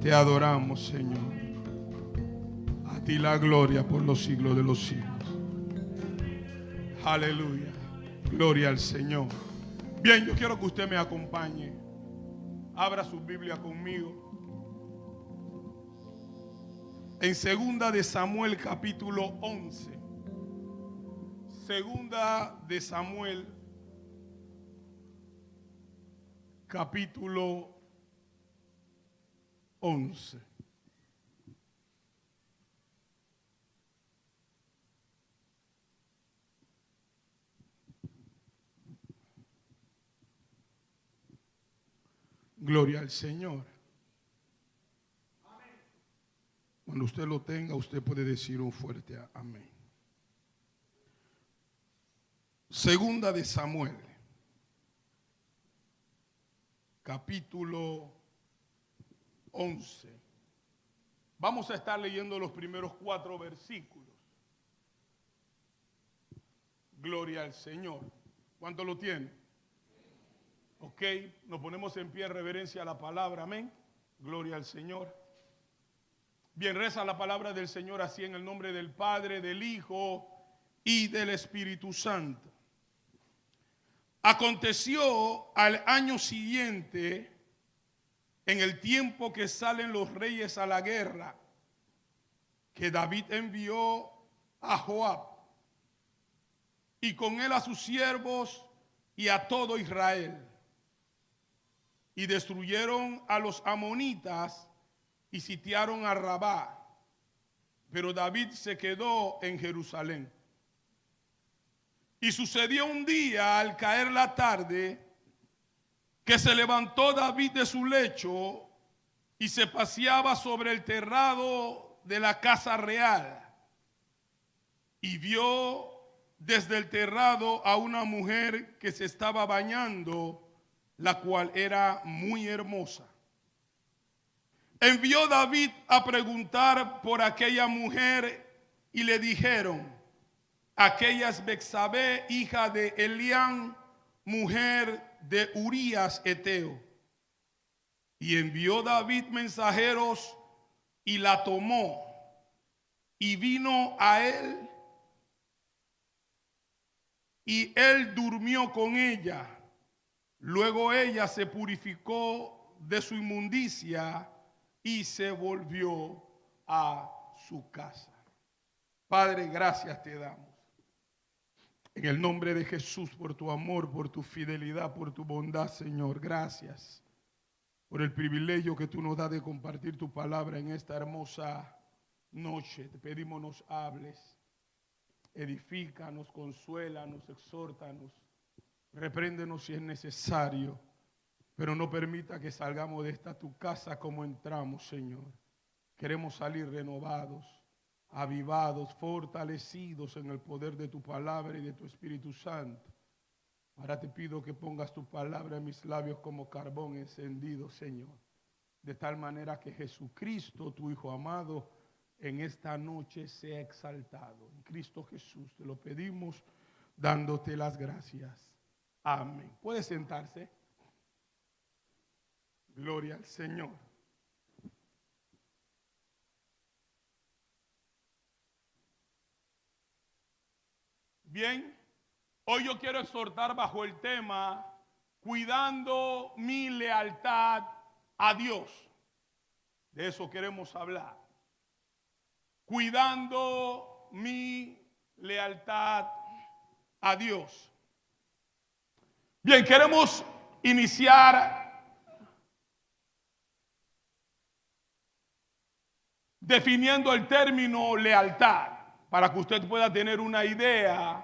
Te adoramos, Señor. A ti la gloria por los siglos de los siglos. Aleluya. Gloria al Señor. Bien, yo quiero que usted me acompañe. Abra su Biblia conmigo. En 2 de Samuel capítulo 11. 2 de Samuel capítulo 11. Gloria al Señor. Cuando usted lo tenga, usted puede decir un fuerte amén. 2 de Samuel, capítulo 11. Vamos a estar leyendo los primeros 4 versículos. Gloria al Señor. ¿Cuánto lo tiene? Ok, nos ponemos en pie en reverencia a la palabra, amén. Gloria al Señor. Bien, reza la palabra del Señor así en el nombre del Padre, del Hijo y del Espíritu Santo. Aconteció al año siguiente, en el tiempo que salen los reyes a la guerra, que David envió a Joab y con él a sus siervos y a todo Israel. Y destruyeron a los amonitas y sitiaron a Rabá. Pero David se quedó en Jerusalén. Y sucedió un día, al caer la tarde, que se levantó David de su lecho y se paseaba sobre el terrado de la casa real. Y vio desde el terrado a una mujer que se estaba bañando, la cual era muy hermosa. Envió David a preguntar por aquella mujer y le dijeron: aquella es Betsabé, hija de Elián, mujer de Urías Eteo. Y envió David mensajeros y la tomó y vino a él y él durmió con ella. Luego ella se purificó de su inmundicia y se volvió a su casa. Padre, gracias te damos. En el nombre de Jesús, por tu amor, por tu fidelidad, por tu bondad, Señor. Gracias por el privilegio que tú nos das de compartir tu palabra en esta hermosa noche. Te pedimos nos hables, edifícanos, consuélanos, exhórtanos. Repréndenos si es necesario, pero no permita que salgamos de esta tu casa como entramos, Señor. Queremos salir renovados, avivados, fortalecidos en el poder de tu palabra y de tu Espíritu Santo. Ahora te pido que pongas tu palabra en mis labios como carbón encendido, Señor. De tal manera que Jesucristo, tu Hijo amado, en esta noche sea exaltado. En Cristo Jesús te lo pedimos, dándote las gracias. Amén. ¿Puede sentarse? Gloria al Señor. Bien, hoy yo quiero exhortar bajo el tema cuidando mi lealtad a Dios. De eso queremos hablar. Cuidando mi lealtad a Dios. Bien, queremos iniciar definiendo el término lealtad para que usted pueda tener una idea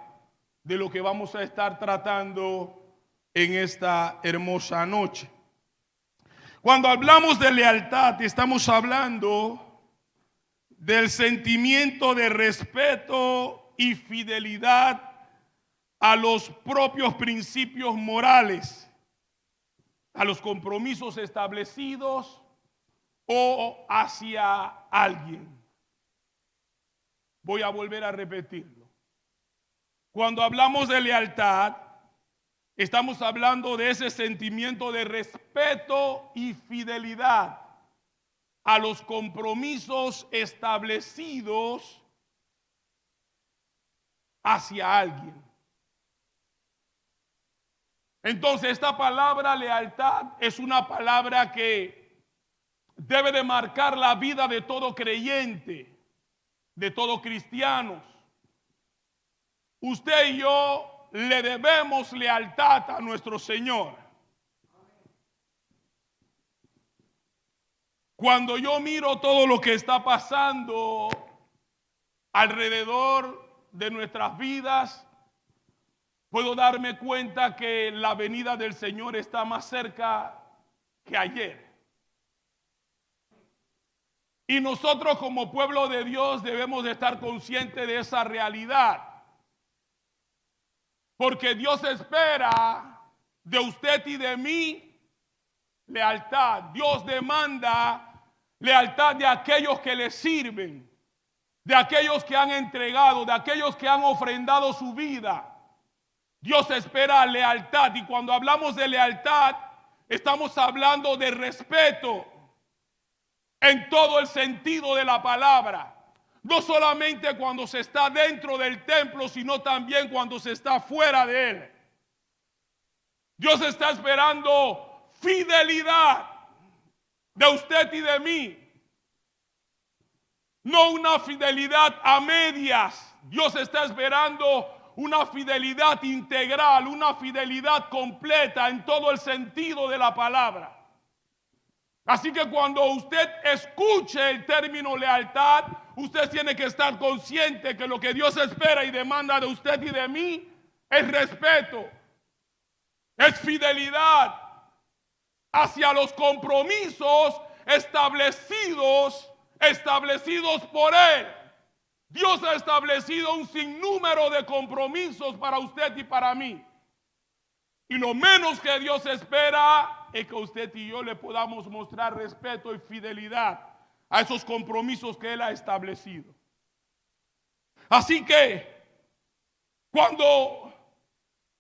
de lo que vamos a estar tratando en esta hermosa noche. Cuando hablamos de lealtad, estamos hablando del sentimiento de respeto y fidelidad a los propios principios morales, a los compromisos establecidos o hacia alguien. Voy a volver a repetirlo. Cuando hablamos de lealtad, estamos hablando de ese sentimiento de respeto y fidelidad a los compromisos establecidos hacia alguien. Entonces, esta palabra lealtad es una palabra que debe de marcar la vida de todo creyente, de todo cristiano. Usted y yo le debemos lealtad a nuestro Señor. Cuando yo miro todo lo que está pasando alrededor de nuestras vidas, puedo darme cuenta que la venida del Señor está más cerca que ayer. Y nosotros como pueblo de Dios debemos de estar conscientes de esa realidad. Porque Dios espera de usted y de mí lealtad. Dios demanda lealtad de aquellos que le sirven, de aquellos que han entregado, de aquellos que han ofrendado su vida. Dios espera lealtad, y cuando hablamos de lealtad, estamos hablando de respeto en todo el sentido de la palabra. No solamente cuando se está dentro del templo, sino también cuando se está fuera de él. Dios está esperando fidelidad de usted y de mí. No una fidelidad a medias. Dios está esperando una fidelidad integral, una fidelidad completa en todo el sentido de la palabra. Así que cuando usted escuche el término lealtad, usted tiene que estar consciente que lo que Dios espera y demanda de usted y de mí es respeto, es fidelidad hacia los compromisos establecidos por Él. Dios ha establecido un sinnúmero de compromisos para usted y para mí. Y lo menos que Dios espera es que usted y yo le podamos mostrar respeto y fidelidad a esos compromisos que Él ha establecido. Así que, cuando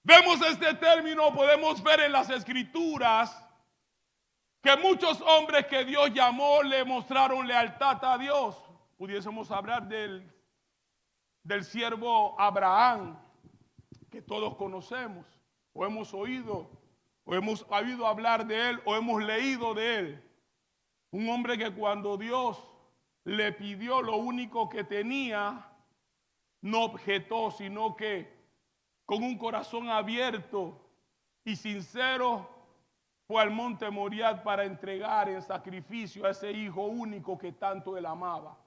vemos este término, podemos ver en las Escrituras que muchos hombres que Dios llamó le mostraron lealtad a Dios. Pudiésemos hablar del siervo Abraham, que todos conocemos, o hemos oído hablar de él, o hemos leído de él. Un hombre que cuando Dios le pidió lo único que tenía, no objetó, sino que con un corazón abierto y sincero fue al monte Moriah para entregar en sacrificio a ese hijo único que tanto él amaba.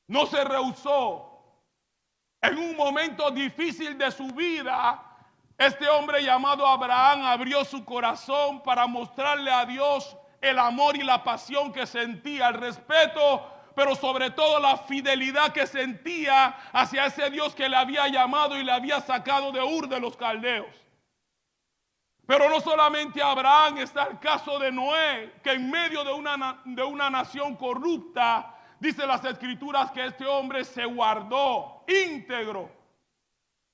No se rehusó. En un momento difícil de su vida, este hombre llamado Abraham abrió su corazón para mostrarle a Dios el amor y la pasión que sentía, el respeto, pero sobre todo la fidelidad que sentía hacia ese Dios que le había llamado y le había sacado de Ur de los Caldeos. Pero no solamente Abraham, está el caso de Noé, que en medio de una nación corrupta, dice las Escrituras que este hombre se guardó íntegro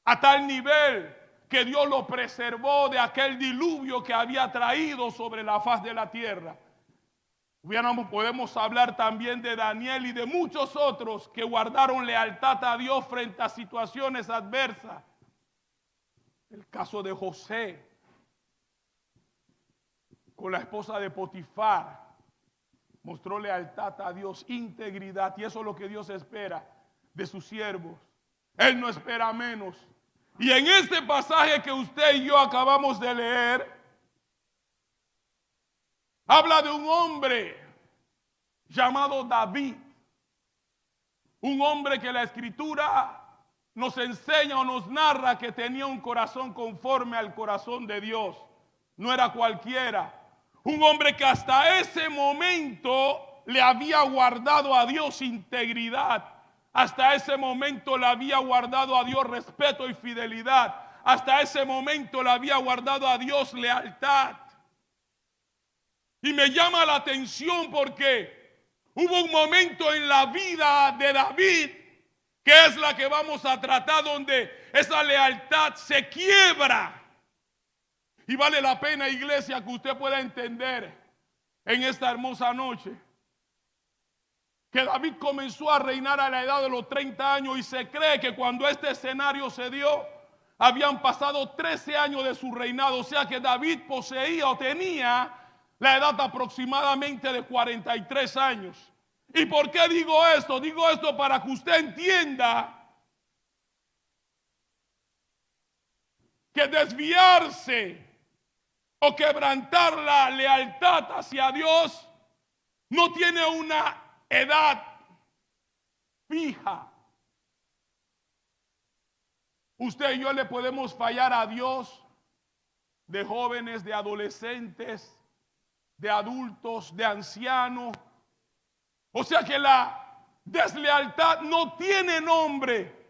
a tal nivel que Dios lo preservó de aquel diluvio que había traído sobre la faz de la tierra. Podemos hablar también de Daniel y de muchos otros que guardaron lealtad a Dios frente a situaciones adversas. El caso de José con la esposa de Potifar mostró lealtad a Dios, integridad, y eso es lo que Dios espera de sus siervos. Él no espera menos. Y en este pasaje que usted y yo acabamos de leer, habla de un hombre llamado David, un hombre que la Escritura nos enseña o nos narra que tenía un corazón conforme al corazón de Dios. No era cualquiera. Un hombre que hasta ese momento le había guardado a Dios integridad. Hasta ese momento le había guardado a Dios respeto y fidelidad. Hasta ese momento le había guardado a Dios lealtad. Y me llama la atención porque hubo un momento en la vida de David, que es la que vamos a tratar, donde esa lealtad se quiebra. Y vale la pena, iglesia, que usted pueda entender en esta hermosa noche que David comenzó a reinar a la edad de los 30 años y se cree que cuando este escenario se dio, habían pasado 13 años de su reinado. O sea que David poseía o tenía la edad aproximadamente de 43 años. ¿Y por qué digo esto? Digo esto para que usted entienda que desviarse o quebrantar la lealtad hacia Dios no tiene una edad fija. Usted y yo le podemos fallar a Dios de jóvenes, de adolescentes, de adultos, de ancianos. O sea que la deslealtad no tiene nombre.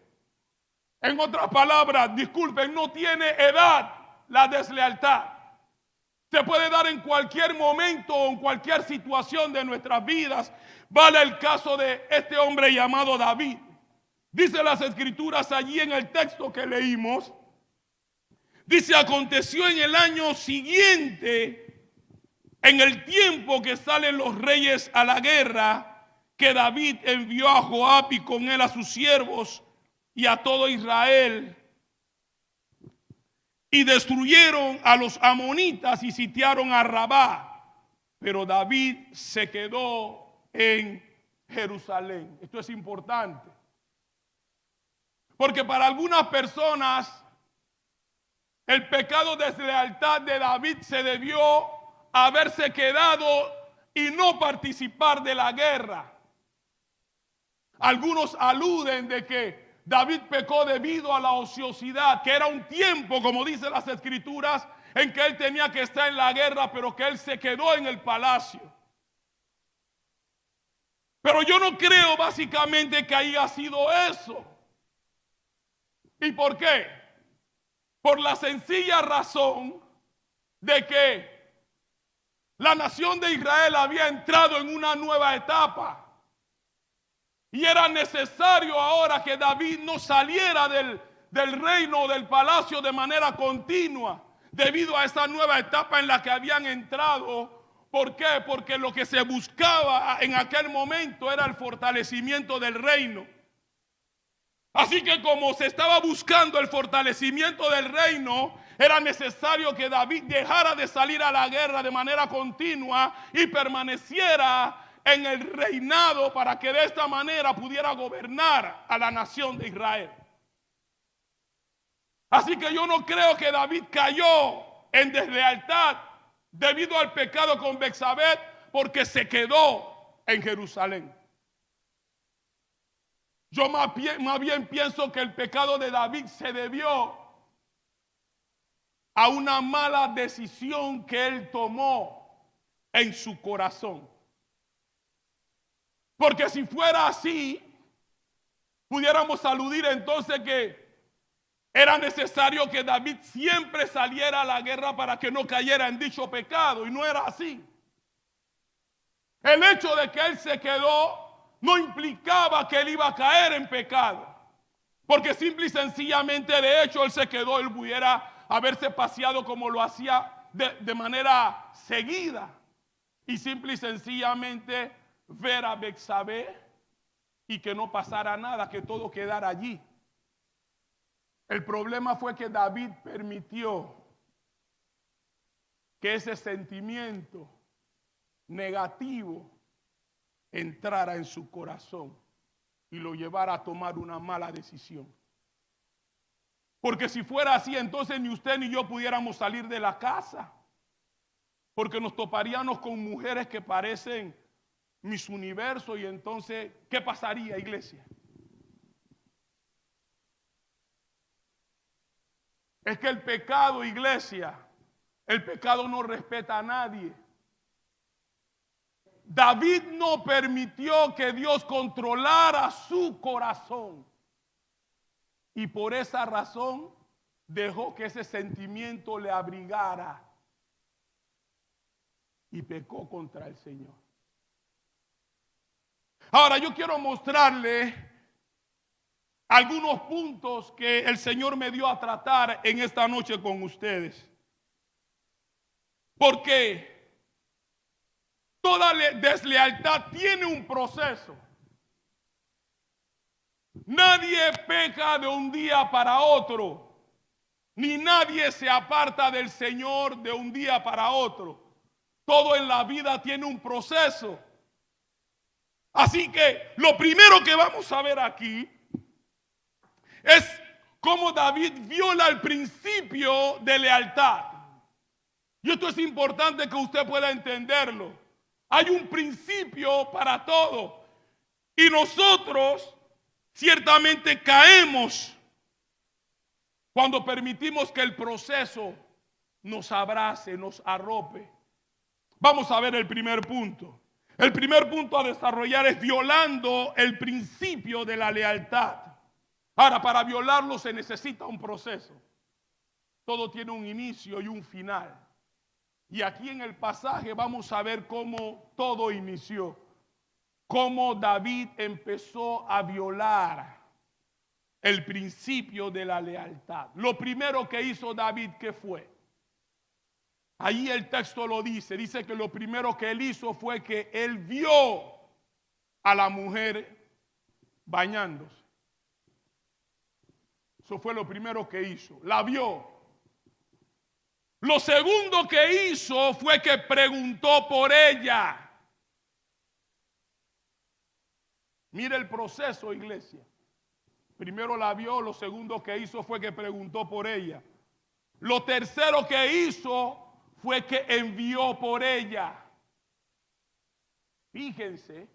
En otras palabras, disculpen, no tiene edad la deslealtad. Se puede dar en cualquier momento o en cualquier situación de nuestras vidas. Vale el caso de este hombre llamado David. Dice las escrituras allí en el texto que leímos. Dice, aconteció en el año siguiente, en el tiempo que salen los reyes a la guerra, que David envió a Joab y con él a sus siervos y a todo Israel, y destruyeron a los amonitas y sitiaron a Rabá. Pero David se quedó en Jerusalén. Esto es importante, porque para algunas personas el pecado de deslealtad de David se debió a haberse quedado y no participar de la guerra. Algunos aluden de que David pecó debido a la ociosidad, que era un tiempo, como dicen las escrituras, en que él tenía que estar en la guerra, pero que él se quedó en el palacio. Pero yo no creo básicamente que haya sido eso. ¿Y por qué? Por la sencilla razón de que la nación de Israel había entrado en una nueva etapa. Y era necesario ahora que David no saliera del reino, del palacio de manera continua, debido a esa nueva etapa en la que habían entrado. ¿Por qué? Porque lo que se buscaba en aquel momento era el fortalecimiento del reino. Así que como se estaba buscando el fortalecimiento del reino, era necesario que David dejara de salir a la guerra de manera continua y permaneciera en el reinado para que de esta manera pudiera gobernar a la nación de Israel. Así que yo no creo que David cayó en deslealtad debido al pecado con Betsabé, porque se quedó en Jerusalén. Yo más bien pienso que el pecado de David se debió a una mala decisión que él tomó en su corazón. Porque si fuera así, pudiéramos aludir entonces que era necesario que David siempre saliera a la guerra para que no cayera en dicho pecado, y no era así. El hecho de que él se quedó no implicaba que él iba a caer en pecado, porque simple y sencillamente, de hecho, él se quedó. Él pudiera haberse paseado como lo hacía de manera seguida, y simple y sencillamente ver a Betsabé y que no pasara nada, que todo quedara allí. El problema fue que David permitió que ese sentimiento negativo entrara en su corazón y lo llevara a tomar una mala decisión. Porque si fuera así, entonces ni usted ni yo pudiéramos salir de la casa, porque nos toparíamos con mujeres que parecen Miss Universo. Y entonces, ¿qué pasaría, iglesia? Es que el pecado, iglesia, el pecado no respeta a nadie. David no permitió que Dios controlara su corazón, y por esa razón dejó que ese sentimiento le abrigara y pecó contra el Señor. Ahora yo quiero mostrarle algunos puntos que el Señor me dio a tratar en esta noche con ustedes. Porque toda deslealtad tiene un proceso. Nadie peca de un día para otro, ni nadie se aparta del Señor de un día para otro. Todo en la vida tiene un proceso. Así que lo primero que vamos a ver aquí es cómo David viola el principio de lealtad. Y esto es importante que usted pueda entenderlo. Hay un principio para todo. Y nosotros ciertamente caemos cuando permitimos que el proceso nos abrace, nos arrope. Vamos a ver el primer punto. El primer punto a desarrollar es violando el principio de la lealtad. Ahora, para violarlo se necesita un proceso. Todo tiene un inicio y un final. Y aquí en el pasaje vamos a ver cómo todo inició. Cómo David empezó a violar el principio de la lealtad. Lo primero que hizo David, ¿qué fue? Ahí el texto lo dice. Dice que lo primero que él hizo fue que él vio a la mujer bañándose. Eso fue lo primero que hizo. La vio. Lo segundo que hizo fue que preguntó por ella. Mire el proceso, iglesia. Primero la vio, lo segundo que hizo fue que preguntó por ella. Lo tercero que hizo fue que envió por ella. Fíjense.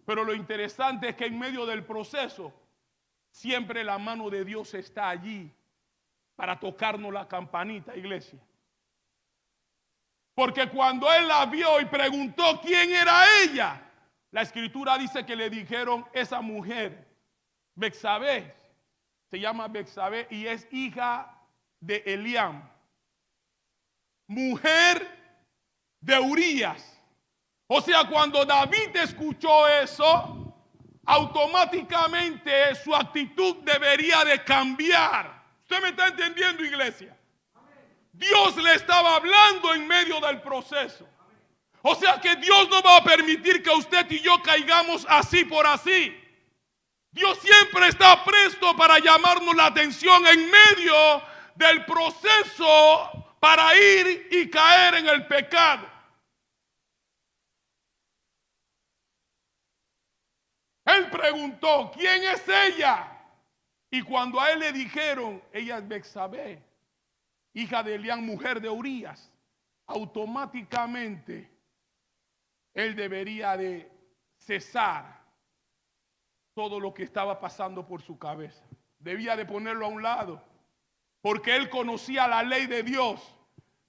Pero lo interesante es que en medio del proceso siempre la mano de Dios está allí para tocarnos la campanita, iglesia. Porque cuando él la vio y preguntó quién era ella, la escritura dice que le dijeron esa mujer, Betsabé, se llama Betsabé y es hija de Eliam, mujer de Urías. O sea, cuando David escuchó eso, automáticamente su actitud debería de cambiar. ¿Usted me está entendiendo, iglesia? Dios le estaba hablando en medio del proceso. O sea que Dios no va a permitir que usted y yo caigamos así por así. Dios siempre está presto para llamarnos la atención en medio del proceso para ir y caer en el pecado. Él preguntó, ¿quién es ella? Y cuando a él le dijeron, ella es Betsabé, hija de Eliam, mujer de Urías, automáticamente él debería de cesar todo lo que estaba pasando por su cabeza. Debía de ponerlo a un lado, porque él conocía la ley de Dios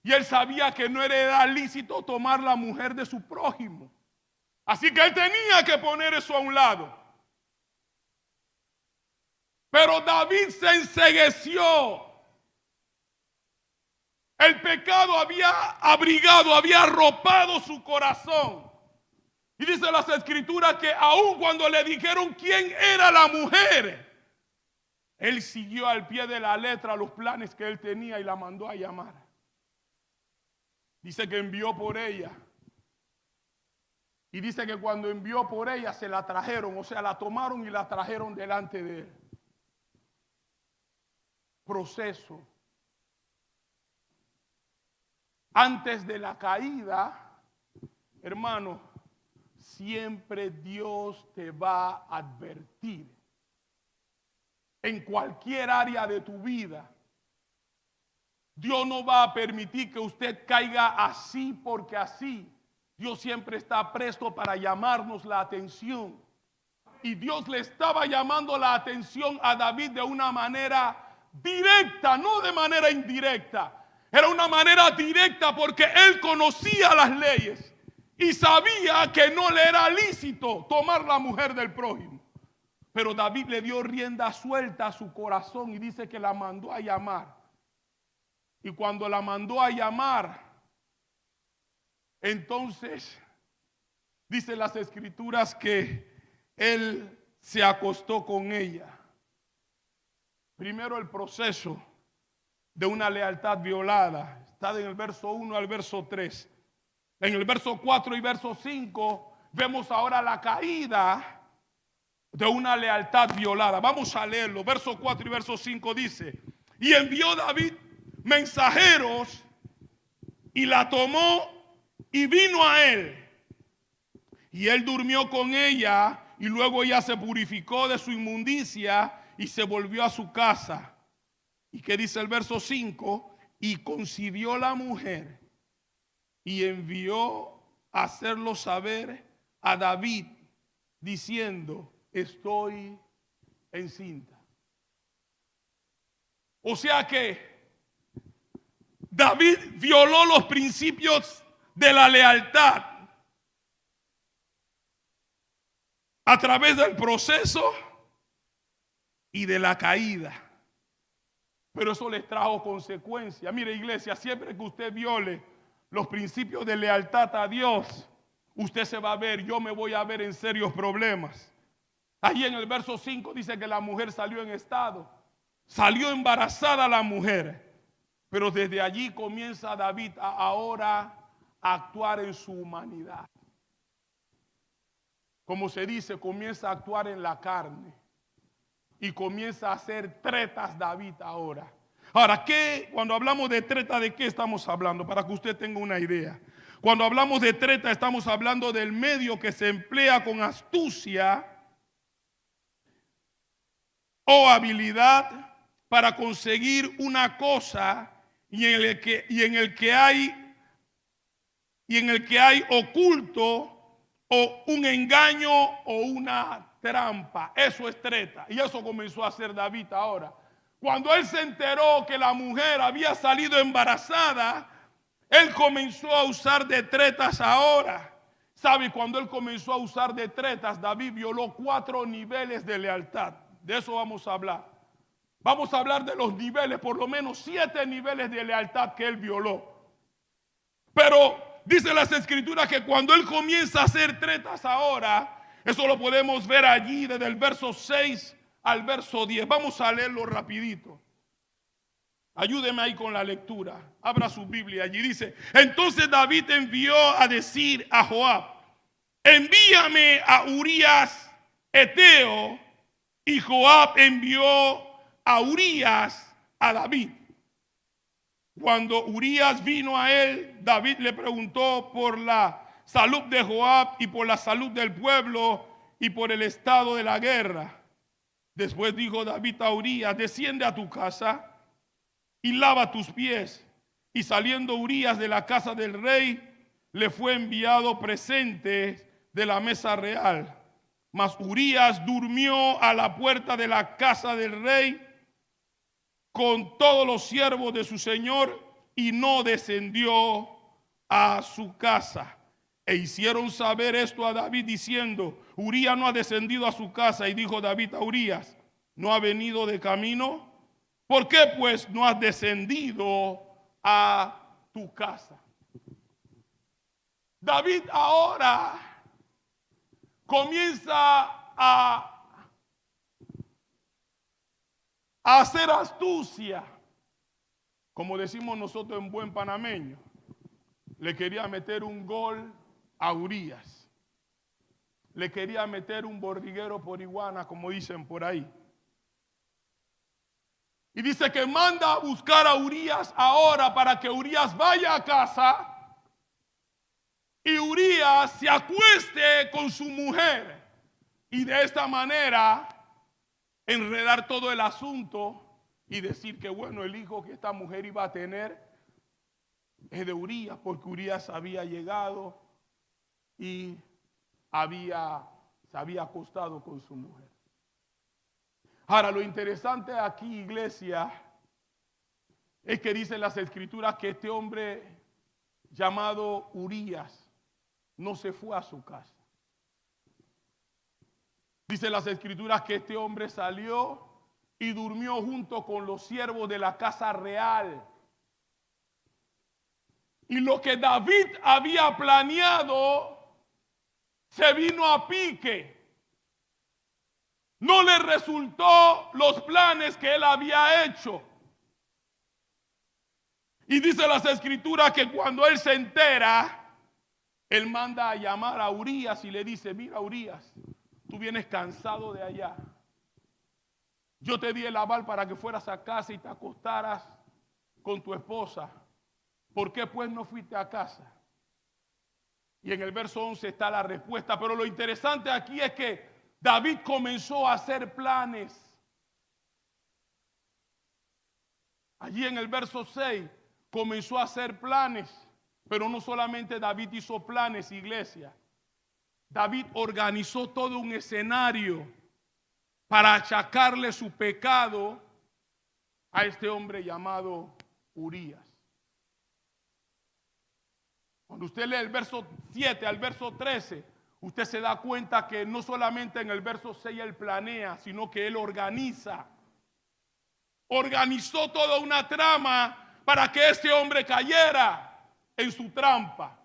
y él sabía que no era lícito tomar la mujer de su prójimo. Así que él tenía que poner eso a un lado. Pero David se encegueció. El pecado había abrigado, había arropado su corazón. Y dice las escrituras que aun cuando le dijeron quién era la mujer, él siguió al pie de la letra los planes que él tenía y la mandó a llamar. Dice que envió por ella. Y dice que cuando envió por ella se la trajeron, o sea, la tomaron y la trajeron delante de él. Proceso. Antes de la caída, hermano, siempre Dios te va a advertir. En cualquier área de tu vida, Dios no va a permitir que usted caiga así porque así. Dios siempre está presto para llamarnos la atención. Y Dios le estaba llamando la atención a David de una manera directa, no de manera indirecta. Era una manera directa porque él conocía las leyes y sabía que no le era lícito tomar la mujer del prójimo. Pero David le dio rienda suelta a su corazón y dice que la mandó a llamar. Y cuando la mandó a llamar, entonces dice las escrituras que él se acostó con ella. Primero el proceso de una lealtad violada. Está en el verso 1 al verso 3. En el verso 4 y verso 5 vemos ahora la caída de una lealtad violada. Vamos a leerlo. Verso 4 y verso 5 dice: y envió David mensajeros y la tomó y vino a él. Y él durmió con ella y luego ella se purificó de su inmundicia y se volvió a su casa. ¿Y qué dice el verso 5? Y concibió la mujer y envió a hacerlo saber a David diciendo: estoy encinta. O sea que David violó los principios de la lealtad a través del proceso y de la caída. Pero eso les trajo consecuencias. Mire, iglesia, siempre que usted viole los principios de lealtad a Dios, usted se va a ver, yo me voy a ver en serios problemas. Allí en el verso 5 dice que la mujer salió en estado. Salió embarazada la mujer. Pero desde allí comienza David ahora a actuar en su humanidad. Como se dice, comienza a actuar en la carne. Y comienza a hacer tretas David ahora. Ahora, cuando hablamos de treta, ¿de qué estamos hablando? Para que usted tenga una idea. Cuando hablamos de treta, estamos hablando del medio que se emplea con astucia o habilidad para conseguir una cosa y en el que hay oculto o un engaño o una trampa. Eso es treta. Y eso comenzó a hacer David ahora. Cuando él se enteró que la mujer había salido embarazada, él comenzó a usar de tretas ahora. ¿Sabe? Cuando él comenzó a usar de tretas, David violó 4 niveles de lealtad. De eso vamos a hablar. Vamos a hablar de los niveles, por lo menos 7 niveles de lealtad que él violó. Pero dice las escrituras que cuando él comienza a hacer tretas ahora, eso lo podemos ver allí desde el verso 6 al verso 10. Vamos a leerlo rapidito. Ayúdeme ahí con la lectura. Abra su Biblia. Allí dice: entonces David envió a decir a Joab: envíame a Urías Eteo. Y Joab envió a Urías a David. Cuando Urías vino a él, David le preguntó por la salud de Joab y por la salud del pueblo y por el estado de la guerra. Después dijo David a Urías: desciende a tu casa y lava tus pies. Y saliendo Urías de la casa del rey, le fue enviado presente de la mesa real. Mas Urías durmió a la puerta de la casa del rey con todos los siervos de su señor y no descendió a su casa. E hicieron saber esto a David diciendo: Urías no ha descendido a su casa. Y dijo David a Urías: ¿no ha venido de camino? ¿Por qué pues no has descendido a tu casa? David ahora comienza a hacer astucia, como decimos nosotros en buen panameño. Le quería meter un gol a Urías. Le quería meter un borriguero por iguana, como dicen por ahí. Y dice que manda a buscar a Urías ahora para que Urías vaya a casa y Urías se acueste con su mujer. Y de esta manera enredar todo el asunto y decir que bueno, el hijo que esta mujer iba a tener es de Urías, porque Urías había llegado y se había acostado con su mujer. Ahora, lo interesante aquí, iglesia, es que dicen las escrituras que este hombre llamado Urías no se fue a su casa. Dicen las escrituras que este hombre salió y durmió junto con los siervos de la casa real. Y lo que David había planeado se vino a pique. No le resultó los planes que él había hecho. Y dice las escrituras que cuando él se entera, él manda a llamar a Urías y le dice: mira, Urías, tú vienes cansado de allá. Yo te di el aval para que fueras a casa y te acostaras con tu esposa. ¿Por qué pues no fuiste a casa? Y en el verso 11 está la respuesta. Pero lo interesante aquí es que David comenzó a hacer planes. Allí en el verso 6 comenzó a hacer planes. Pero no solamente David hizo planes, iglesia. David organizó todo un escenario para achacarle su pecado a este hombre llamado Urías. Cuando usted lee el verso 7 al verso 13, usted se da cuenta que no solamente en el verso 6 él planea, sino que él organiza. Organizó toda una trama para que este hombre cayera en su trampa.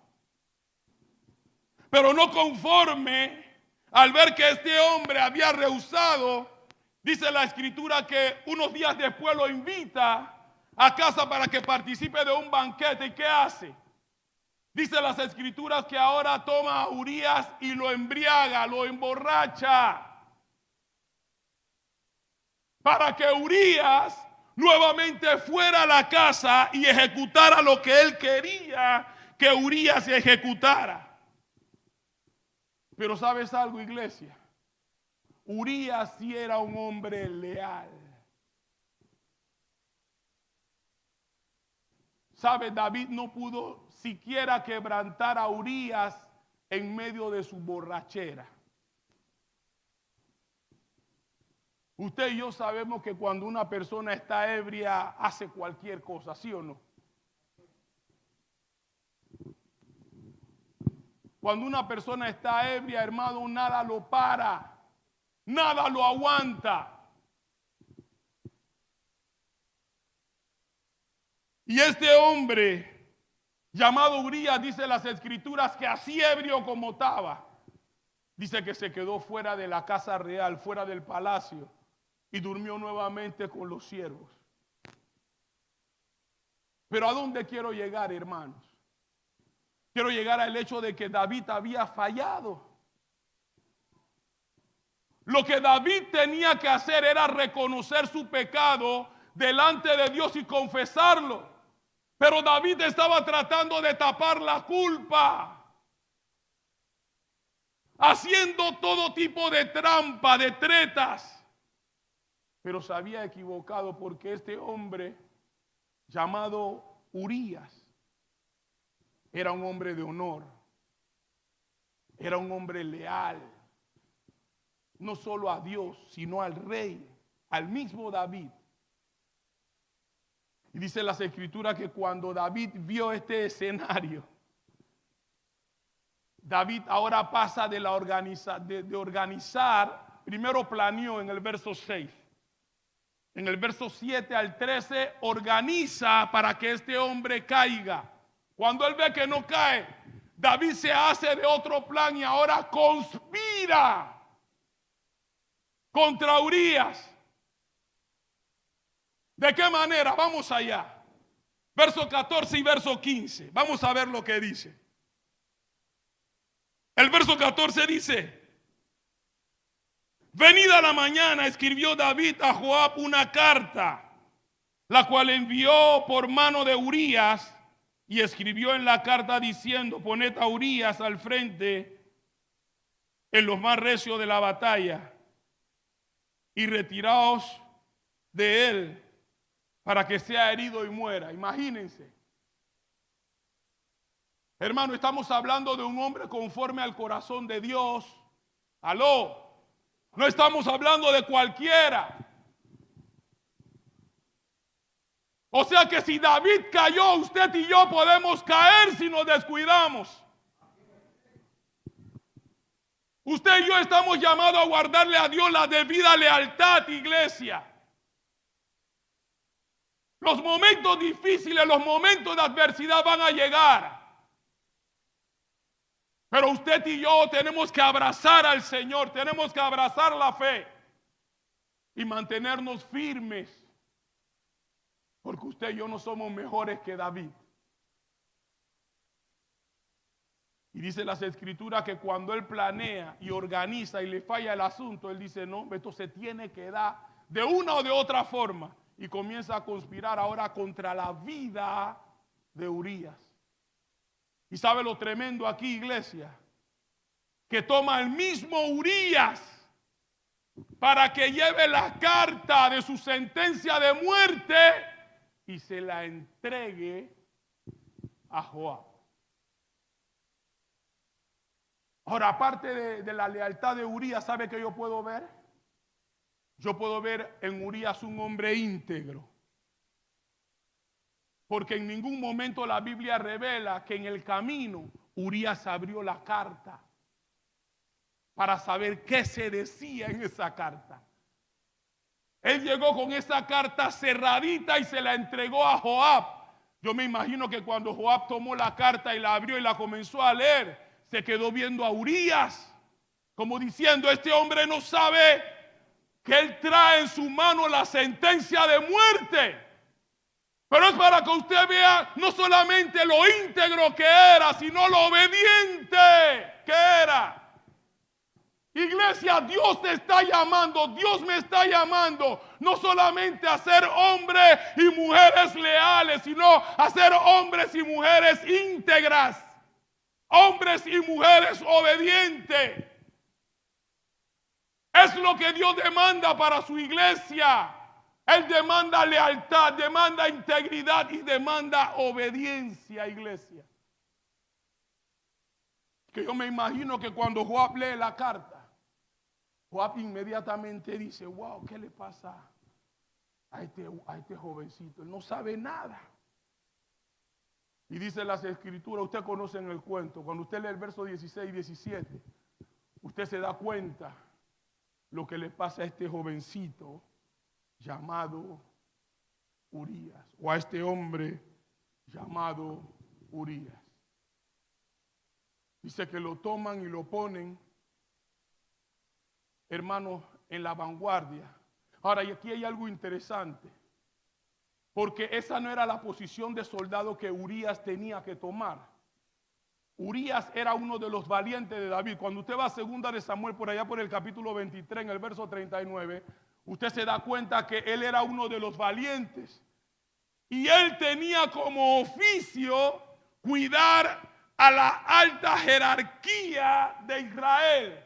Pero no conforme, al ver que este hombre había rehusado, dice la escritura que unos días después lo invita a casa para que participe de un banquete. ¿Y qué hace? Dice las escrituras que ahora toma a Urías y lo embriaga, lo emborracha. Para que Urías nuevamente fuera a la casa y ejecutara lo que él quería que Urías ejecutara. Pero ¿sabes algo, iglesia? Urías sí era un hombre leal. ¿Sabe? David no pudo siquiera quebrantar a Urías en medio de su borrachera. Usted y yo sabemos que cuando una persona está ebria hace cualquier cosa, ¿sí o no? Cuando una persona está ebria, hermano, nada lo para, nada lo aguanta. Y este hombre llamado Urías, dice las escrituras, que así ebrio como estaba, dice que se quedó fuera de la casa real, fuera del palacio, y durmió nuevamente con los siervos. Pero ¿a dónde quiero llegar, hermanos? Quiero llegar al hecho de que David había fallado. Lo que David tenía que hacer era reconocer su pecado delante de Dios y confesarlo. Pero David estaba tratando de tapar la culpa, haciendo todo tipo de trampa, de tretas. Pero se había equivocado porque este hombre llamado Urías era un hombre de honor, era un hombre leal, no solo a Dios, sino al rey, al mismo David. Y dice las escrituras que cuando David vio este escenario, David ahora pasa de organizar, primero planeó en el verso 6. En el verso 7 al 13 organiza para que este hombre caiga. Cuando él ve que no cae, David se hace de otro plan y ahora conspira contra Urías. ¿De qué manera? Vamos allá. Verso 14 y verso 15. Vamos a ver lo que dice. El verso 14 dice: venida la mañana, escribió David a Joab una carta, la cual envió por mano de Urías, y escribió en la carta diciendo: poned a Urías al frente en los más recios de la batalla, y retiraos de él para que sea herido y muera. Imagínense. Hermano, estamos hablando de un hombre conforme al corazón de Dios. Aló. No estamos hablando de cualquiera. O sea que si David cayó, usted y yo podemos caer si nos descuidamos. Usted y yo estamos llamados a guardarle a Dios la debida lealtad, iglesia. Los momentos difíciles, los momentos de adversidad van a llegar. Pero usted y yo tenemos que abrazar al Señor, tenemos que abrazar la fe y mantenernos firmes. Porque usted y yo no somos mejores que David. Y dice las escrituras que cuando él planea y organiza y le falla el asunto, él dice, no, esto se tiene que dar de una o de otra forma. Y comienza a conspirar ahora contra la vida de Urías. Y sabe lo tremendo aquí, iglesia, que toma el mismo Urías para que lleve la carta de su sentencia de muerte y se la entregue a Joab. Ahora, aparte de la lealtad de Urías, ¿sabe qué yo puedo ver? Yo puedo ver en Urías un hombre íntegro. Porque en ningún momento la Biblia revela que en el camino Urías abrió la carta para saber qué se decía en esa carta. Él llegó con esa carta cerradita y se la entregó a Joab. Yo me imagino que cuando Joab tomó la carta y la abrió y la comenzó a leer, se quedó viendo a Urías, como diciendo, este hombre no sabe que él trae en su mano la sentencia de muerte. Pero es para que usted vea no solamente lo íntegro que era, sino lo obediente que era. Iglesia, Dios te está llamando, Dios me está llamando, no solamente a ser hombres y mujeres leales, sino a ser hombres y mujeres íntegras, hombres y mujeres obedientes. Es lo que Dios demanda para su iglesia. Él demanda lealtad, demanda integridad y demanda obediencia, iglesia. Que yo me imagino que cuando Joab lee la carta, Joab inmediatamente dice, wow, ¿qué le pasa a este jovencito? Él no sabe nada. Y dice las escrituras, usted conoce el cuento, cuando usted lee el verso 16 y 17, usted se da cuenta lo que le pasa a este jovencito llamado Urías, o a este hombre llamado Urías. Dice que lo toman y lo ponen, hermanos, en la vanguardia. Ahora, y aquí hay algo interesante, porque esa no era la posición de soldado que Urías tenía que tomar. Urías era uno de los valientes de David. Cuando usted va a 2 de Samuel, por allá por el capítulo 23, en el verso 39, usted se da cuenta que él era uno de los valientes. Y él tenía como oficio cuidar a la alta jerarquía de Israel.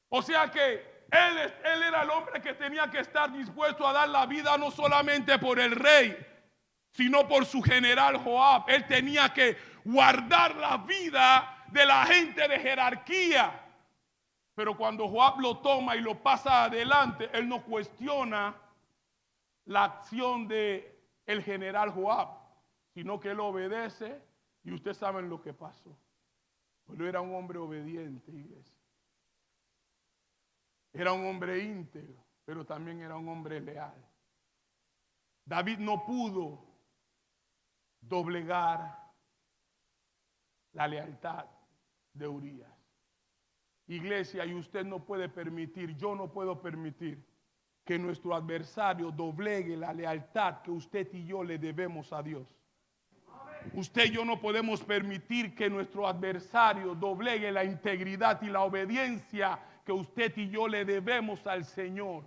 O sea que él era el hombre que tenía que estar dispuesto a dar la vida no solamente por el rey, sino por su general Joab. Él tenía que guardar la vida de la gente de jerarquía. Pero cuando Joab lo toma y lo pasa adelante, él no cuestiona la acción de el general Joab, sino que él obedece y ustedes saben lo que pasó. Pero era un hombre obediente, iglesia. Era un hombre íntegro, pero también era un hombre leal. David no pudo doblegar la lealtad de Urías. Iglesia, y usted no puede permitir, yo no puedo permitir que nuestro adversario doblegue la lealtad que usted y yo le debemos a Dios. Usted y yo no podemos permitir que nuestro adversario doblegue la integridad y la obediencia que usted y yo le debemos al Señor.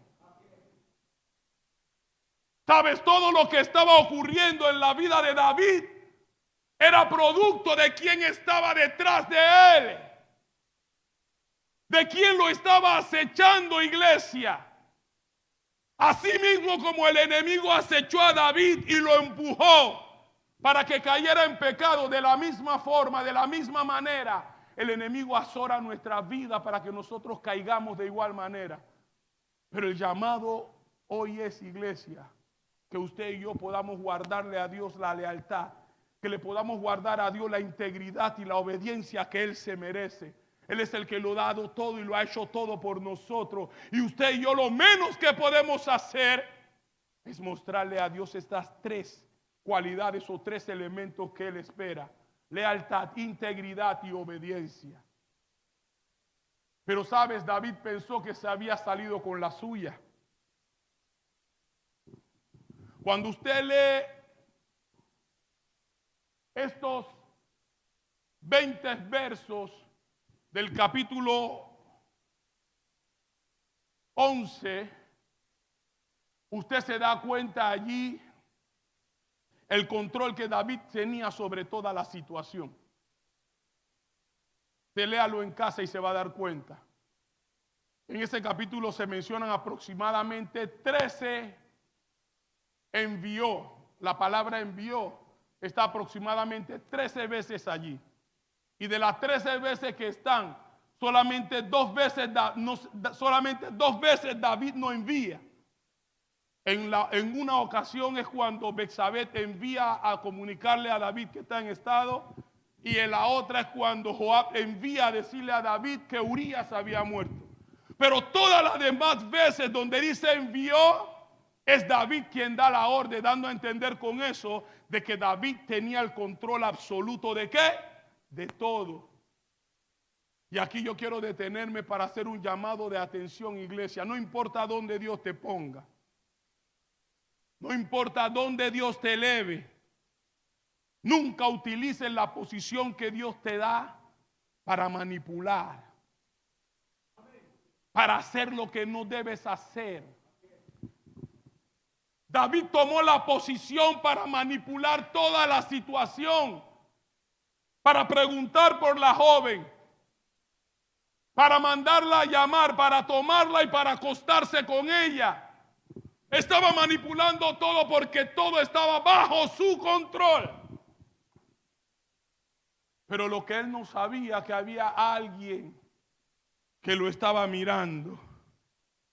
¿Sabes? Todo lo que estaba ocurriendo en la vida de David era producto de quien estaba detrás de él, de quien lo estaba acechando, iglesia. Así mismo como el enemigo acechó a David y lo empujó para que cayera en pecado, de la misma forma, de la misma manera, el enemigo azora nuestra vida para que nosotros caigamos de igual manera. Pero el llamado hoy es, iglesia, que usted y yo podamos guardarle a Dios la lealtad, que le podamos guardar a Dios la integridad y la obediencia que Él se merece. Él es el que lo ha dado todo y lo ha hecho todo por nosotros. Y usted y yo lo menos que podemos hacer es mostrarle a Dios estas 3 cualidades o 3 elementos que Él espera: lealtad, integridad y obediencia. Pero sabes, David pensó que se había salido con la suya. Cuando usted lee estos 20 versos del capítulo 11, usted se da cuenta allí el control que David tenía sobre toda la situación. Usted léalo en casa y se va a dar cuenta. En ese capítulo se mencionan aproximadamente 13 envió. La palabra envió está aproximadamente 13 veces allí. Y de las 13 veces que están, solamente dos veces David no envía. En una ocasión es cuando Betsabé envía a comunicarle a David que está en estado, y en la otra es cuando Joab envía a decirle a David que Urías había muerto. Pero todas las demás veces donde dice envió, es David quien da la orden, dando a entender con eso de que David tenía el control absoluto ¿de qué? De todo. Y aquí yo quiero detenerme para hacer un llamado de atención, iglesia. No importa dónde Dios te ponga. No importa dónde Dios te eleve. Nunca utilices la posición que Dios te da para manipular. Para hacer lo que no debes hacer. David tomó la posición para manipular toda la situación. Para preguntar por la joven. Para mandarla a llamar, para tomarla y para acostarse con ella. Estaba manipulando todo porque todo estaba bajo su control. Pero lo que él no sabía, que había alguien que lo estaba mirando.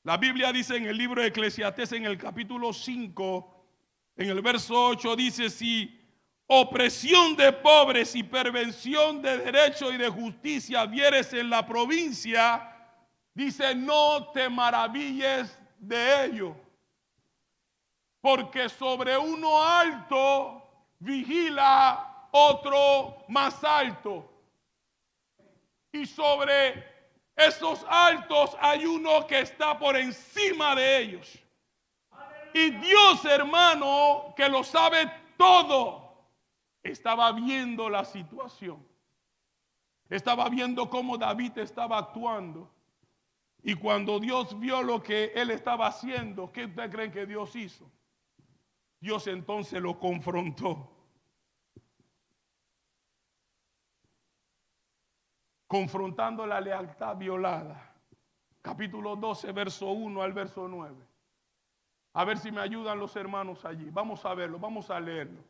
La Biblia dice en el libro de Eclesiastés, en el capítulo 5, en el verso 8, dice: si opresión de pobres y perversión de derecho y de justicia vieres en la provincia, dice, no te maravilles de ello. Porque sobre uno alto vigila otro más alto. Y sobre esos altos hay uno que está por encima de ellos. Y Dios, hermano, que lo sabe todo, estaba viendo la situación. Estaba viendo cómo David estaba actuando. Y cuando Dios vio lo que él estaba haciendo, ¿qué ustedes creen que Dios hizo? Dios entonces lo confrontó. Confrontando la lealtad violada. Capítulo 12, verso 1 al verso 9. A ver si me ayudan los hermanos allí. Vamos a verlo, vamos a leerlo.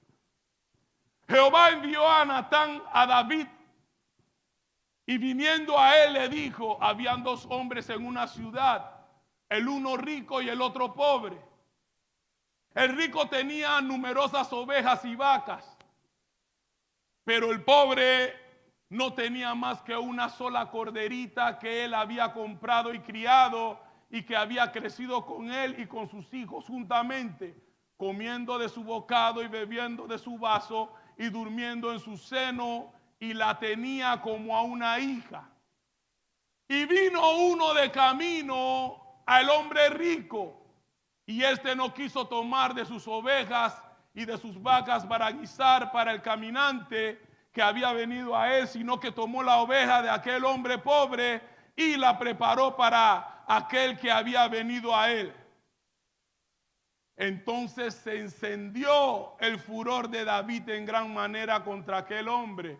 Jehová envió a Natán a David, y viniendo a él le dijo: habían dos hombres en una ciudad, el uno rico y el otro pobre. El rico tenía numerosas ovejas y vacas, pero el pobre no tenía más que una sola corderita que él había comprado y criado, y que había crecido con él y con sus hijos juntamente, comiendo de su bocado y bebiendo de su vaso y durmiendo en su seno, y la tenía como a una hija. Y vino uno de camino al hombre rico, y éste no quiso tomar de sus ovejas y de sus vacas para guisar para el caminante que había venido a él, sino que tomó la oveja de aquel hombre pobre y la preparó para aquel que había venido a él. Entonces se encendió el furor de David en gran manera contra aquel hombre,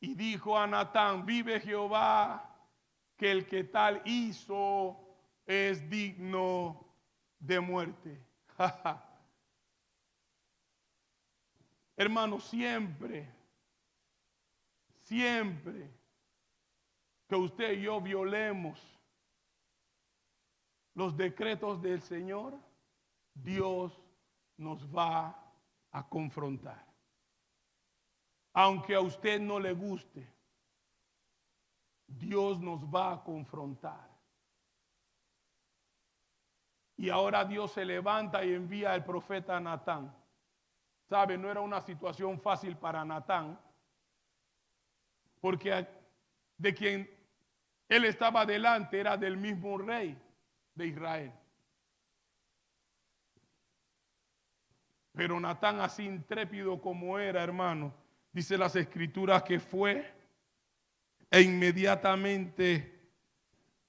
y dijo a Natán: vive Jehová, que el que tal hizo es digno de muerte. Hermano, siempre que usted y yo violemos los decretos del Señor, Dios nos va a confrontar. Aunque a usted no le guste, Dios nos va a confrontar. Y ahora Dios se levanta y envía al profeta Natán. ¿Sabe? No era una situación fácil para Natán, porque de quien él estaba delante era del mismo rey de Israel. Pero Natán, así intrépido como era, hermano, Dice las escrituras que fue e inmediatamente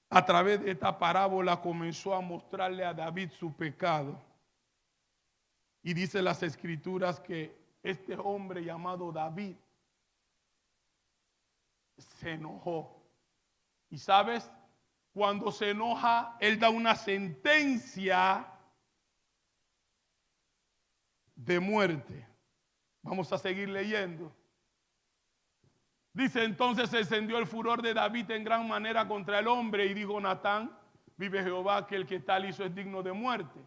a través de esta parábola comenzó a mostrarle a David su pecado. Y dice las escrituras que este hombre llamado David se enojó. Y sabes, cuando se enoja, él da una sentencia de muerte. Vamos a seguir leyendo. Dice: entonces se encendió el furor de David en gran manera contra el hombre y dijo Natán: vive Jehová que el que tal hizo es digno de muerte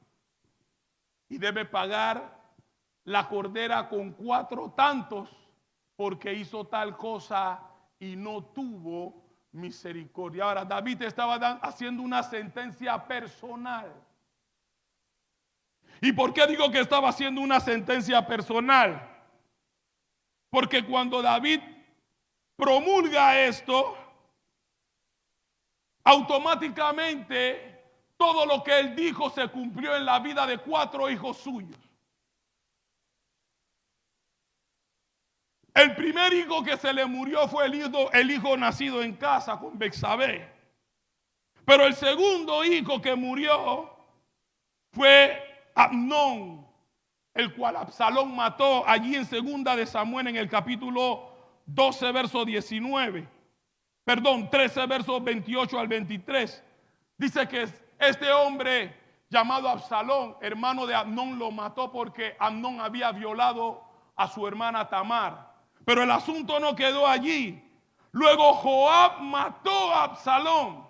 y debe pagar la cordera con 4 tantos porque hizo tal cosa y no tuvo misericordia. Ahora David estaba haciendo una sentencia personal. ¿Y por qué digo que estaba haciendo una sentencia personal? Porque cuando David promulga esto, automáticamente todo lo que él dijo se cumplió en la vida de 4 hijos suyos. El primer hijo que se le murió fue el hijo nacido en casa con Betsabé. Pero el segundo hijo que murió fue Amnón, el cual Absalón mató allí en 2 de Samuel en el capítulo 12, verso 19. Perdón, 13, versos 28 al 23. Dice que este hombre llamado Absalón, hermano de Amnón, lo mató porque Amnón había violado a su hermana Tamar. Pero el asunto no quedó allí. Luego Joab mató a Absalón.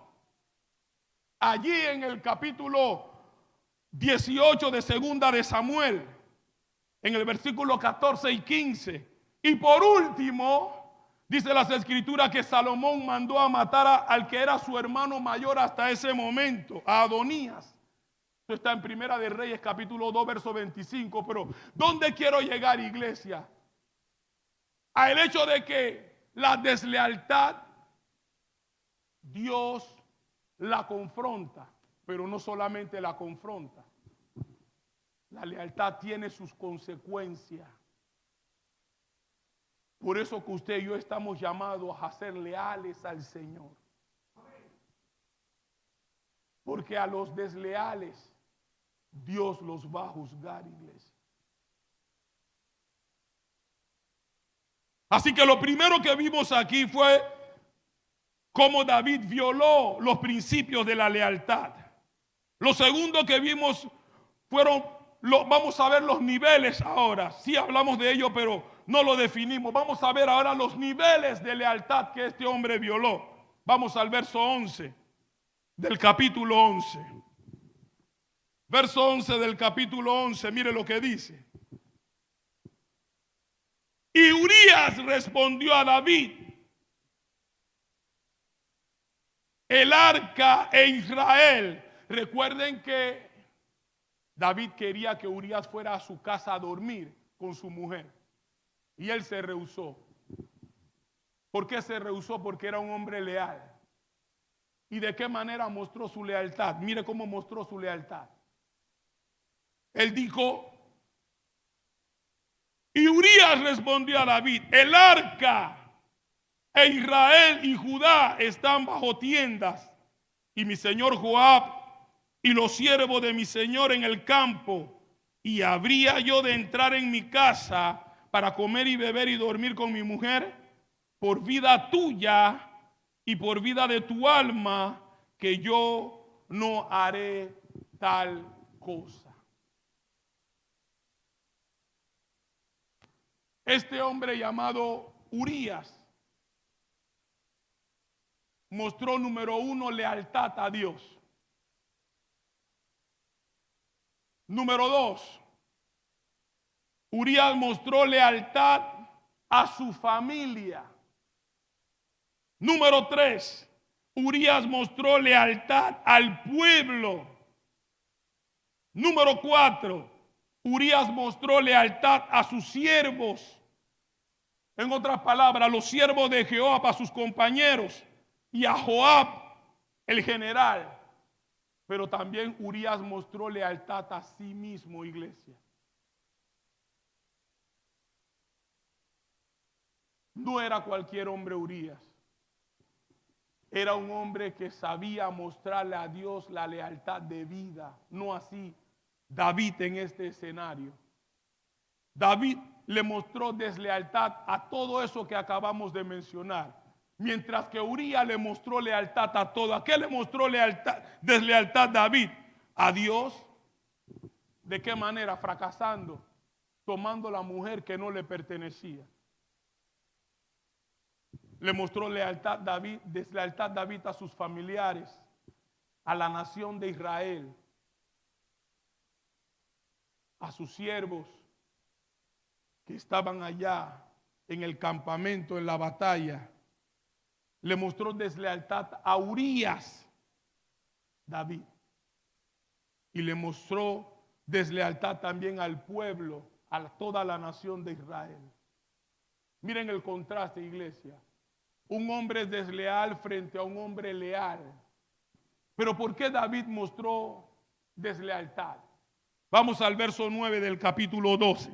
Allí en el capítulo 18 de 2 de Samuel, en el versículo 14 y 15. Y por último, dice las escrituras que Salomón mandó a matar al que era su hermano mayor hasta ese momento, a Adonías. Esto está en Primera de Reyes, capítulo 2, verso 25. Pero ¿dónde quiero llegar, iglesia? A el hecho de que la deslealtad, Dios la confronta, pero no solamente la confronta. La lealtad tiene sus consecuencias. Por eso que usted y yo estamos llamados a ser leales al Señor. Porque a los desleales Dios los va a juzgar, iglesia. Así que lo primero que vimos aquí fue cómo David violó los principios de la lealtad. Lo segundo que vimos fueron, vamos a ver los niveles ahora. Sí hablamos de ello, pero no lo definimos. Vamos a ver ahora los niveles de lealtad que este hombre violó. Vamos al verso 11 del capítulo 11. Verso 11 del capítulo 11, mire lo que dice. Y Urías respondió a David: el arca e Israel. Recuerden que David quería que Urías fuera a su casa a dormir con su mujer. Y él se rehusó. ¿Por qué se rehusó? Porque era un hombre leal. ¿Y de qué manera mostró su lealtad? Mire cómo mostró su lealtad. Él dijo, y Urías respondió a David: el arca e Israel y Judá están bajo tiendas, y mi señor Joab y los siervos de mi señor en el campo, y habría yo de entrar en mi casa para comer y beber y dormir con mi mujer, por vida tuya y por vida de tu alma, que yo no haré tal cosa. Este hombre llamado Urías mostró, número 1, lealtad a Dios. Número 2, Urías mostró lealtad a su familia. Número 3, Urías mostró lealtad al pueblo. Número 4, Urías mostró lealtad a sus siervos. En otras palabras, los siervos de Joab, a sus compañeros, y a Joab, el general. Pero también Urías mostró lealtad a sí mismo, iglesia. No era cualquier hombre Urías. Era un hombre que sabía mostrarle a Dios la lealtad de vida. No así David en este escenario. David le mostró deslealtad a todo eso que acabamos de mencionar. Mientras que Urías le mostró lealtad a todo. ¿A qué le mostró deslealtad David? A Dios. ¿De qué manera? Fracasando, tomando la mujer que no le pertenecía. Le mostró deslealtad David a sus familiares, a la nación de Israel, a sus siervos que estaban allá en el campamento, en la batalla. Le mostró deslealtad a Urías, David. Y le mostró deslealtad también al pueblo, a toda la nación de Israel. Miren el contraste, iglesia. Un hombre desleal frente a un hombre leal. Pero ¿por qué David mostró deslealtad? Vamos al verso 9 del capítulo 12.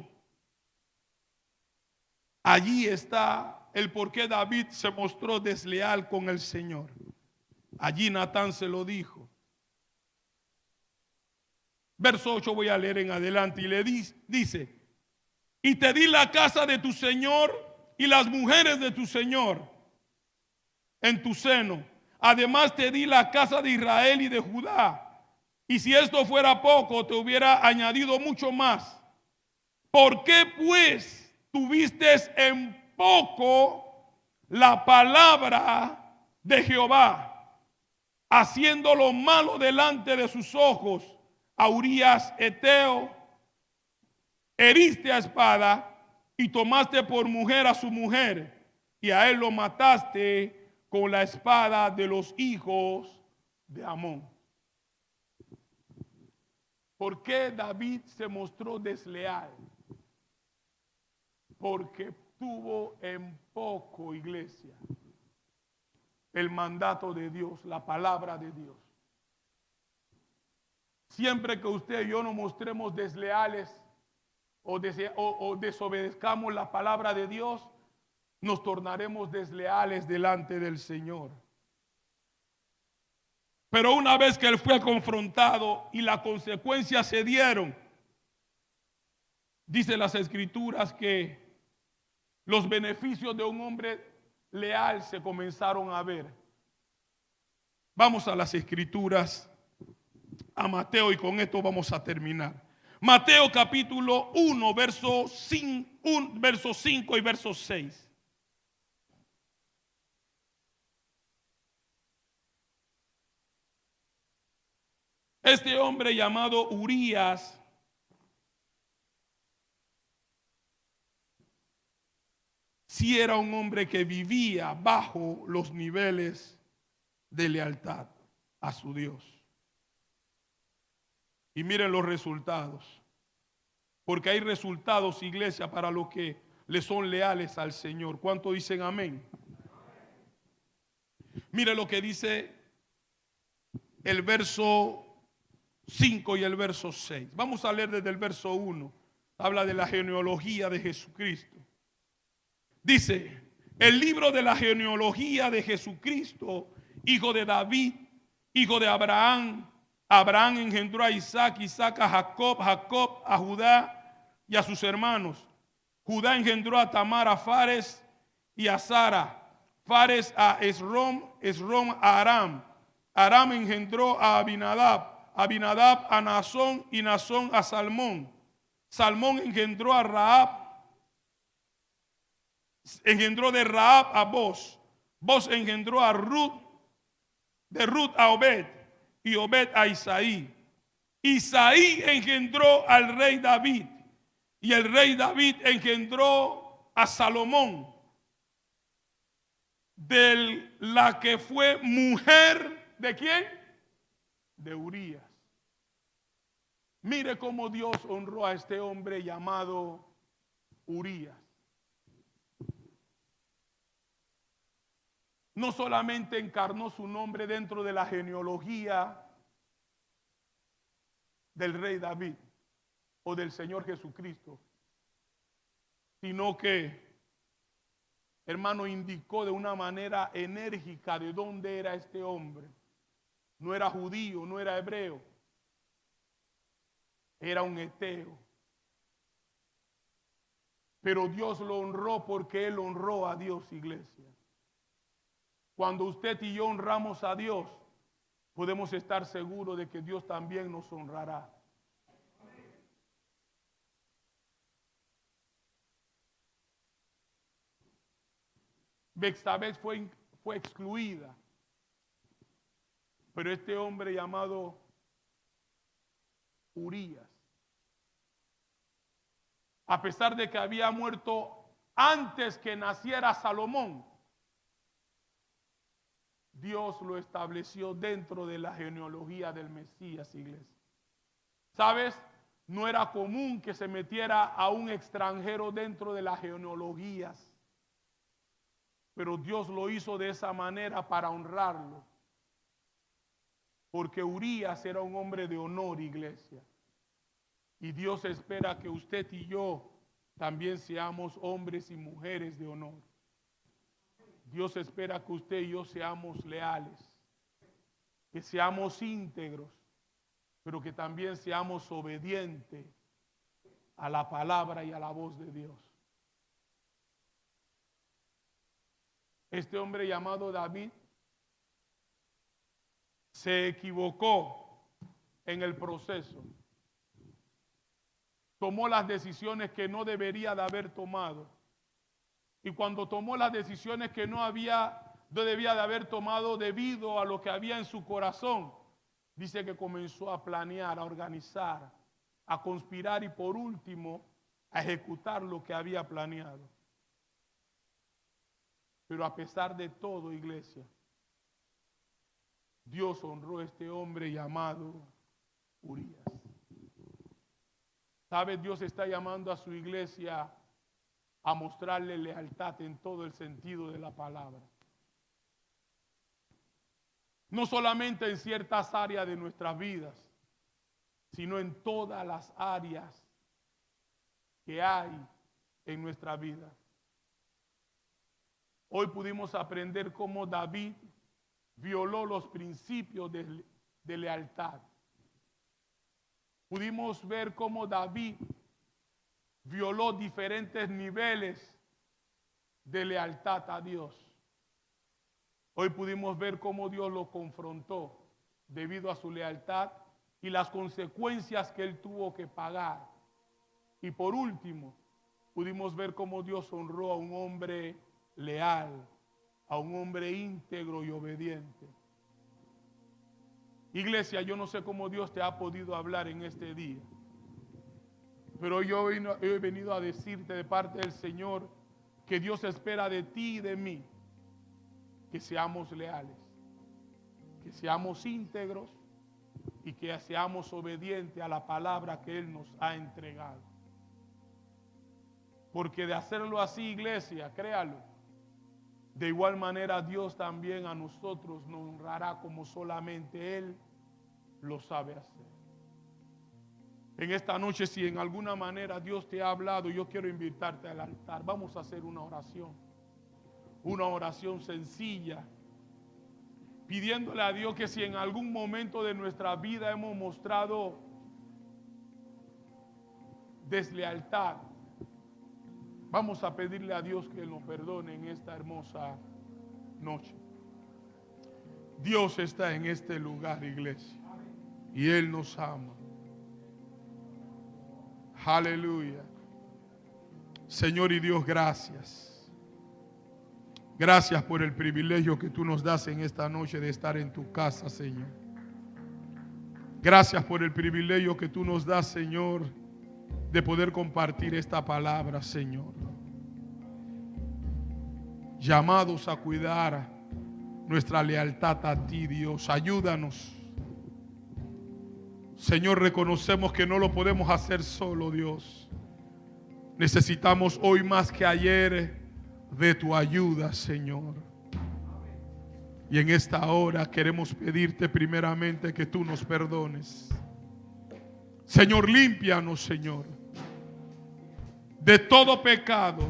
Allí está el por qué David se mostró desleal con el Señor. Allí Natán se lo dijo. Verso 8 voy a leer en adelante y le dice, y te di la casa de tu Señor y las mujeres de tu Señor en tu seno. Además te di la casa de Israel y de Judá. Y si esto fuera poco, te hubiera añadido mucho más. ¿Por qué pues tuviste en poco la palabra de Jehová, haciendo lo malo delante de sus ojos? A Urías Eteo heriste a espada y tomaste por mujer a su mujer, y a él lo mataste con la espada de los hijos de Amón. ¿Por qué David se mostró desleal? Porque tuvo en poco, iglesia, el mandato de Dios, la palabra de Dios. Siempre que usted y yo nos mostremos desleales o desobedezcamos la palabra de Dios, nos tornaremos desleales delante del Señor. Pero una vez que él fue confrontado y las consecuencias se dieron, dice las Escrituras que los beneficios de un hombre leal se comenzaron a ver. Vamos a las Escrituras, a Mateo, y con esto vamos a terminar. Mateo capítulo 1, verso 5 y verso 6. Este hombre llamado Urías sí era un hombre que vivía bajo los niveles de lealtad a su Dios. Y miren los resultados. Porque hay resultados, iglesia, para los que le son leales al Señor. ¿Cuánto dicen amén? Mire lo que dice el verso 5 y el verso 6. Vamos a leer desde el verso 1. Habla de la genealogía de Jesucristo. Dice, el libro de la genealogía de Jesucristo, hijo de David, hijo de Abraham. Abraham engendró a Isaac, Isaac a Jacob, Jacob a Judá y a sus hermanos. Judá engendró a Tamar, a Fares y a Sara. Fares a Esrom, Esrom a Aram. Aram engendró a Abinadab, Abinadab a Nazón y Nazón a Salmón. Salmón engendró a Rahab, engendró de Rahab a Boz. Boz engendró a Ruth, de Ruth a Obed, y Obed a Isaí. Isaí engendró al rey David, y el rey David engendró a Salomón, de la que fue mujer, ¿de quién? De Urías. Mire cómo Dios honró a este hombre llamado Urías. No solamente encarnó su nombre dentro de la genealogía del rey David o del Señor Jesucristo, sino que hermano, indicó de una manera enérgica de dónde era este hombre. No era judío, no era hebreo, era un heteo. Pero Dios lo honró porque él honró a Dios, iglesia. Cuando usted y yo honramos a Dios, podemos estar seguros de que Dios también nos honrará. Betsabé fue excluida, pero este hombre llamado Urías, a pesar de que había muerto antes que naciera Salomón, Dios lo estableció dentro de la genealogía del Mesías, iglesia. ¿Sabes? No era común que se metiera a un extranjero dentro de las genealogías, pero Dios lo hizo de esa manera para honrarlo, porque Urías era un hombre de honor, iglesia. Y Dios espera que usted y yo también seamos hombres y mujeres de honor. Dios espera que usted y yo seamos leales, que seamos íntegros, pero que también seamos obedientes a la palabra y a la voz de Dios. Este hombre llamado David se equivocó en el proceso. Tomó las decisiones que no debería de haber tomado. Y cuando tomó las decisiones que no debía de haber tomado debido a lo que había en su corazón, dice que comenzó a planear, a organizar, a conspirar y por último a ejecutar lo que había planeado. Pero a pesar de todo, iglesia, Dios honró a este hombre llamado Urías. ¿Sabe? Dios está llamando a su iglesia a mostrarle lealtad en todo el sentido de la palabra. No solamente en ciertas áreas de nuestras vidas, sino en todas las áreas que hay en nuestra vida. Hoy pudimos aprender cómo David violó los principios de lealtad. Pudimos ver cómo David violó diferentes niveles de lealtad a Dios. Hoy pudimos ver cómo Dios lo confrontó debido a su lealtad y las consecuencias que él tuvo que pagar. Y por último, pudimos ver cómo Dios honró a un hombre leal, a un hombre íntegro y obediente. Iglesia, yo no sé cómo Dios te ha podido hablar en este día, pero yo he venido a decirte de parte del Señor que Dios espera de ti y de mí que seamos leales, que seamos íntegros y que seamos obedientes a la palabra que Él nos ha entregado. Porque de hacerlo así, iglesia, créalo, de igual manera Dios también a nosotros nos honrará como solamente Él lo sabe hacer. En esta noche, si en alguna manera Dios te ha hablado, yo quiero invitarte al altar. Vamos a hacer una oración sencilla, pidiéndole a Dios que si en algún momento de nuestra vida hemos mostrado deslealtad, vamos a pedirle a Dios que nos perdone en esta hermosa noche. Dios está en este lugar, iglesia, y Él nos ama. Aleluya. Señor y Dios, gracias. Gracias por el privilegio que tú nos das en esta noche de estar en tu casa, Señor. Gracias por el privilegio que tú nos das, Señor, de poder compartir esta palabra, Señor. Llamados a cuidar nuestra lealtad a ti, Dios. Ayúdanos. Señor, reconocemos que no lo podemos hacer solo, Dios. Necesitamos hoy más que ayer de tu ayuda, Señor. Y en esta hora queremos pedirte primeramente que tú nos perdones. Señor, límpianos, Señor, de todo pecado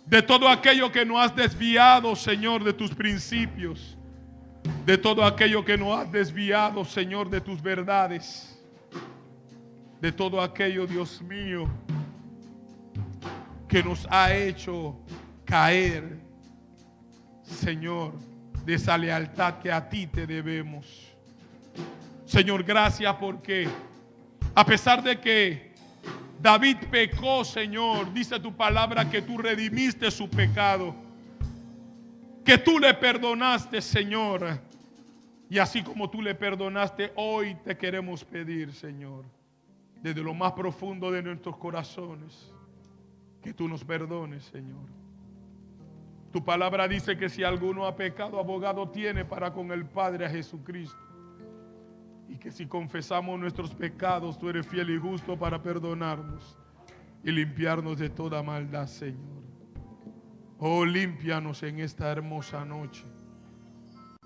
de todo aquello que nos has desviado, Señor, de tus principios, de todo aquello que nos has desviado, Señor, de tus verdades, de todo aquello, Dios mío, que nos ha hecho caer, Señor, de esa lealtad que a ti te debemos. Señor, gracias porque a pesar de que David pecó, Señor, dice tu palabra que tú redimiste su pecado, que tú le perdonaste, Señor. Y así como tú le perdonaste, hoy te queremos pedir, Señor, desde lo más profundo de nuestros corazones, que tú nos perdones, Señor. Tu palabra dice que si alguno ha pecado, abogado tiene para con el Padre a Jesucristo. Y que si confesamos nuestros pecados, tú eres fiel y justo para perdonarnos y limpiarnos de toda maldad, Señor. Oh, límpianos en esta hermosa noche.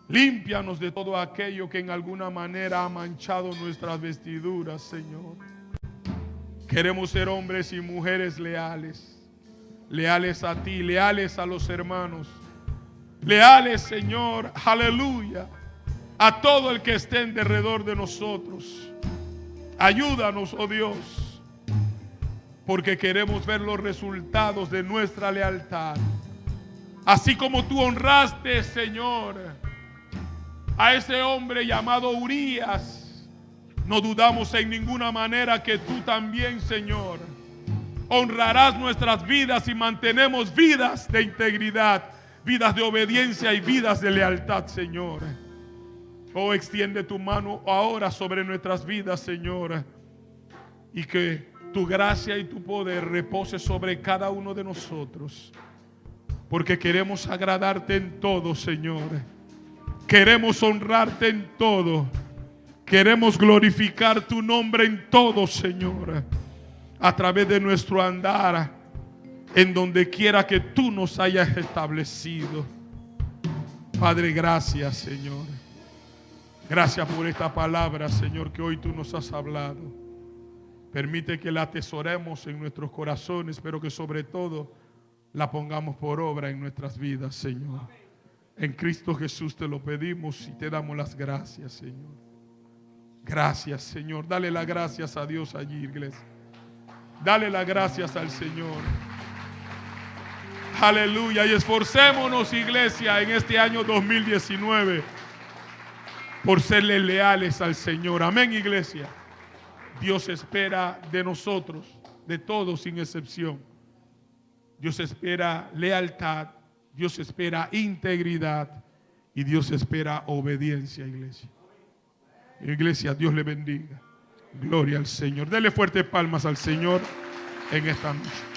Límpianos de todo aquello que en alguna manera ha manchado nuestras vestiduras, Señor. Queremos ser hombres y mujeres leales. Leales a ti, leales a los hermanos. Leales, Señor, aleluya, a todo el que esté en derredor de nosotros. Ayúdanos, oh Dios, porque queremos ver los resultados de nuestra lealtad. Así como tú honraste, Señor, a ese hombre llamado Urías, no dudamos en ninguna manera que tú también, Señor, honrarás nuestras vidas y mantenemos vidas de integridad, vidas de obediencia y vidas de lealtad, Señor. Oh, extiende tu mano ahora sobre nuestras vidas, Señor, y que tu gracia y tu poder repose sobre cada uno de nosotros, porque queremos agradarte en todo, Señor. Queremos honrarte en todo. Queremos glorificar tu nombre en todo, Señor, a través de nuestro andar, en donde quiera que tú nos hayas establecido. Padre, gracias, Señor. Gracias por esta palabra, Señor, que hoy tú nos has hablado. Permite que la atesoremos en nuestros corazones, pero que sobre todo la pongamos por obra en nuestras vidas, Señor. En Cristo Jesús te lo pedimos y te damos las gracias, Señor. Gracias, Señor. Dale las gracias a Dios allí, iglesia. Dale las gracias al Señor. Aleluya. Y esforcémonos, iglesia, en este año 2019 por serle leales al Señor. Amén, iglesia. Dios espera de nosotros, de todos sin excepción. Dios espera lealtad, Dios espera integridad y Dios espera obediencia, iglesia. Iglesia, Dios le bendiga. Gloria al Señor. Dele fuertes palmas al Señor en esta noche.